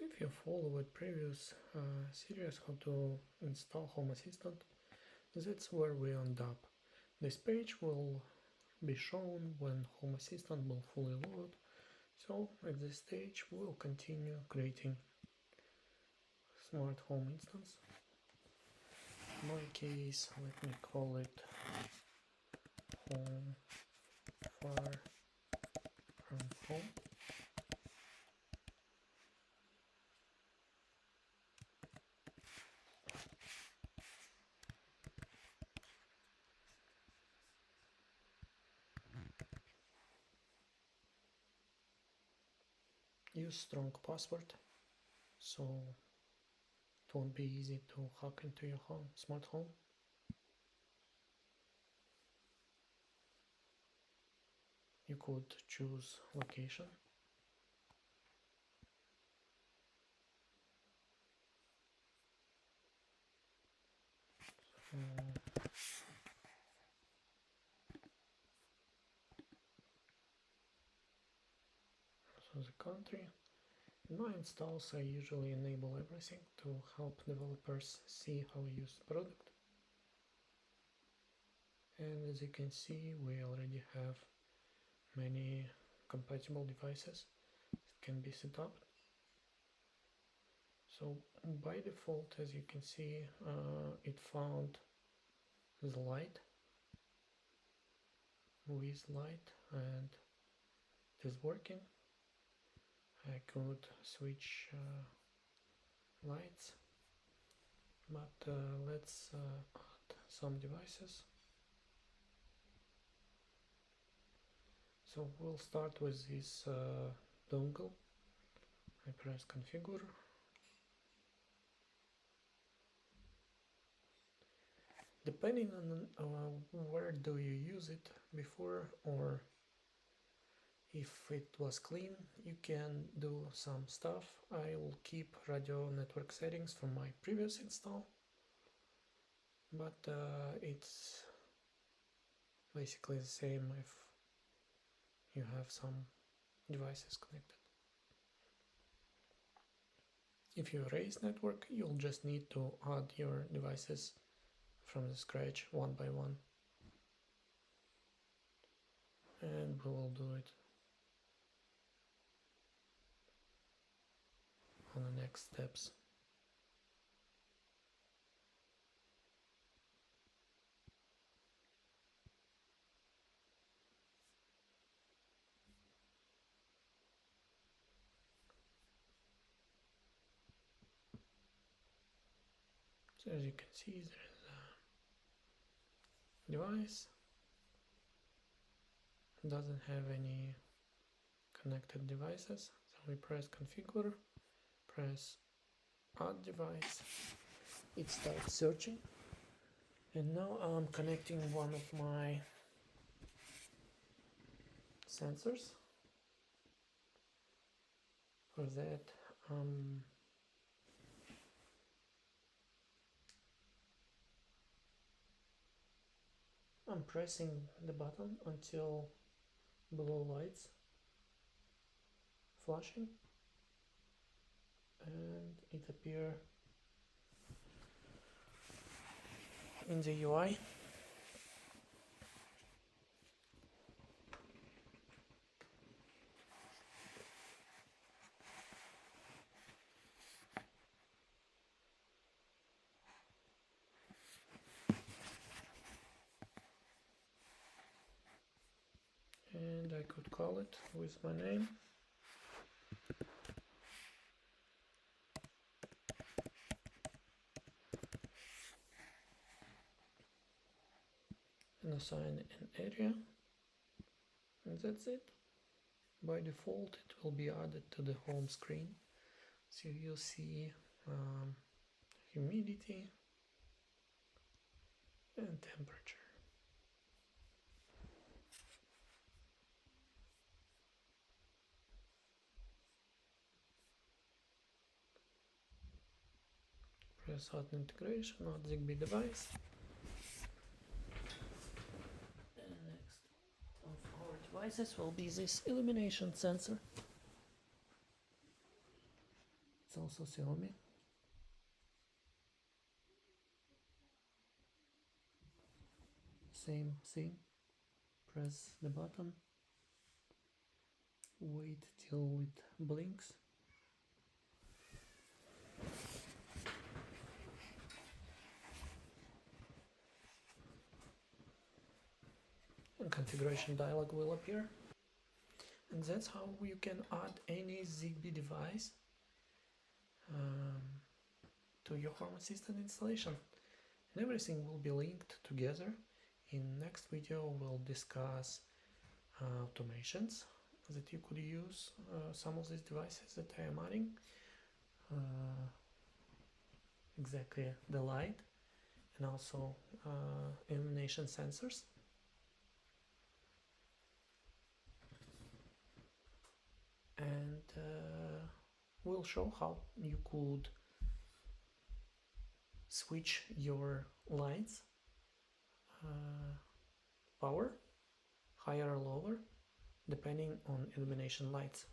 So if you followed previous series how to install Home Assistant, that's where we end up. This page will be shown when Home Assistant will fully load. So at this stage we'll continue creating smart home instance. In my case, let me call it home far from home. Use strong password so it won't be easy to hack into your smart home. You could choose location. So the country. In my installs I usually enable everything to help developers see how I use the product. And as you can see, we already have many compatible devices that can be set up. So by default, as you can see, it found the light with light and it is working. I could switch lights, but let's add some devices. So we'll start with this dongle. I press configure. Depending on where do you use it before, or if it was clean, you can do some stuff. I'll keep radio network settings from my previous install, but it's basically the same if you have some devices connected. If you raise network, you'll just need to add your devices from the scratch one by one, and we will do it on the next steps. So as you can see, there is a device. It doesn't have any connected devices, so we press configure, press add device, it starts searching, and now I'm connecting one of my sensors. For that I'm pressing the button until blue lights flashing and it appears in the UI. And I could call it with my name. And assign an area. And that's it. By default it will be added to the home screen. So you'll see humidity and temperature. Press add integration, add Zigbee device. And next of our devices will be this illumination sensor. It's also Xiaomi. Same thing. Press the button. Wait till it blinks. A configuration dialog will appear. And that's how you can add any Zigbee device to your Home Assistant installation. And everything will be linked together. In next video we'll discuss automations that you could use some of these devices that I am adding. Exactly the light and also illumination sensors. And we'll show how you could switch your lights power higher or lower depending on illumination lights.